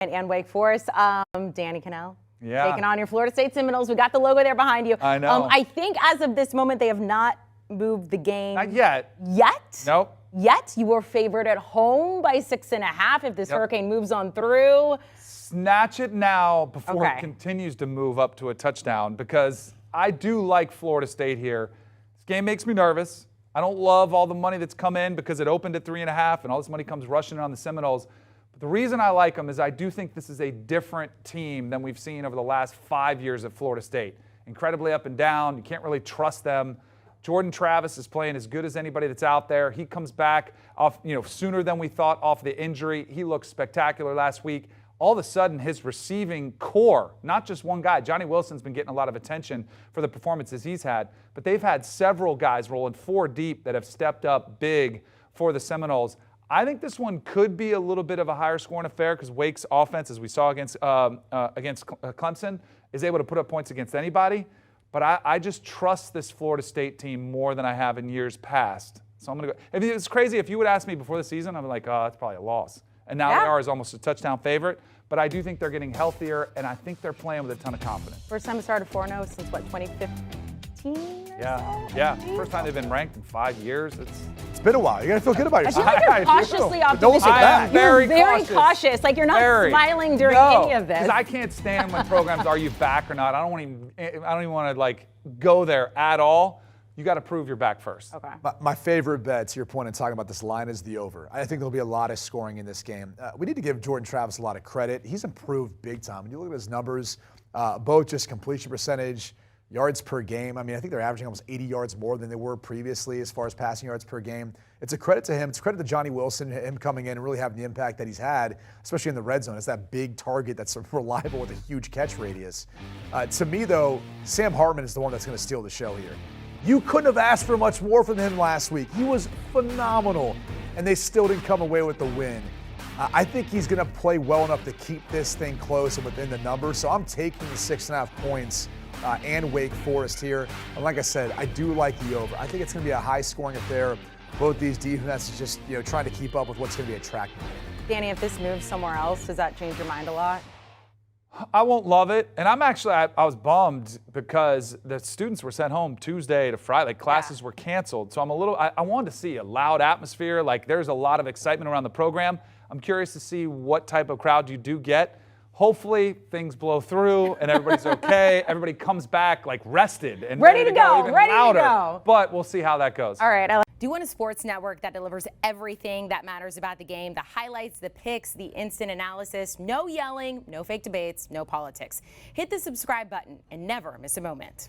And Wake Forest, Danny Kanell. Yeah. Taking on your Florida State Seminoles. We got the logo there behind you. I know. I think as of this moment, they have not moved the game. Not yet. Yet? Nope. Yet? You were favored at home by 6.5 if this hurricane moves on through. Snatch it now before it continues to move up to a touchdown, because I do like Florida State here. This game makes me nervous. I don't love all the money that's come in because it opened at 3.5 and all this money comes rushing in on the Seminoles. But the reason I like them is I do think this is a different team than we've seen over the last 5 years at Florida State. Incredibly up and down. You can't really trust them. Jordan Travis is playing as good as anybody that's out there. He comes back off, sooner than we thought off the injury. He looked spectacular last week. All of a sudden, his receiving core, not just one guy. Johnny Wilson's been getting a lot of attention for the performances he's had, but they've had several guys rolling 4 deep that have stepped up big for the Seminoles. I think this one could be a little bit of a higher scoring affair because Wake's offense, as we saw against Clemson, is able to put up points against anybody. But I just trust this Florida State team more than I have in years past. So I'm going to go. It's crazy. If you would ask me before the season, I'm like, oh, that's probably a loss. And now they are as almost a touchdown favorite. But I do think they're getting healthier, and I think they're playing with a ton of confidence. First time we started 4-0 since, 2015? Yeah. First time they've been ranked in 5 years. It's been a while. You got to feel good about yourself. I feel like you're cautiously optimistic. I am very cautious. Like, you're not smiling during any of this. Because I can't stand when programs are you back or not. I don't even want to go there at all. You got to prove you're back first. Okay. My favorite bet, to your point in talking about this line, is the over. I think there'll be a lot of scoring in this game. We need to give Jordan Travis a lot of credit. He's improved big time. When you look at his numbers, both just completion percentage, yards per game. I think they're averaging almost 80 yards more than they were previously as far as passing yards per game. It's a credit to him. It's a credit to Johnny Wilson, him coming in and really having the impact that he's had, especially in the red zone. It's that big target that's reliable with a huge catch radius. To me, though, Sam Hartman is the one that's going to steal the show here. You couldn't have asked for much more from him last week. He was phenomenal, and they still didn't come away with the win. I think he's going to play well enough to keep this thing close and within the numbers, so I'm taking the 6.5 points and Wake Forest here. And like I said, I do like the over. I think it's going to be a high-scoring affair. Both these defenses just trying to keep up with what's going to be attractive. Danny, if this moves somewhere else, does that change your mind a lot? I won't love it. And I was bummed because the students were sent home Tuesday to Friday. Classes were canceled. So I wanted to see a loud atmosphere. There's a lot of excitement around the program. I'm curious to see what type of crowd you do get. Hopefully things blow through and everybody's okay. Everybody comes back rested and ready to go, even louder. But we'll see how that goes. All right. Do you want a sports network that delivers everything that matters about the game? The highlights, the picks, the instant analysis, no yelling, no fake debates, no politics. Hit the subscribe button and never miss a moment.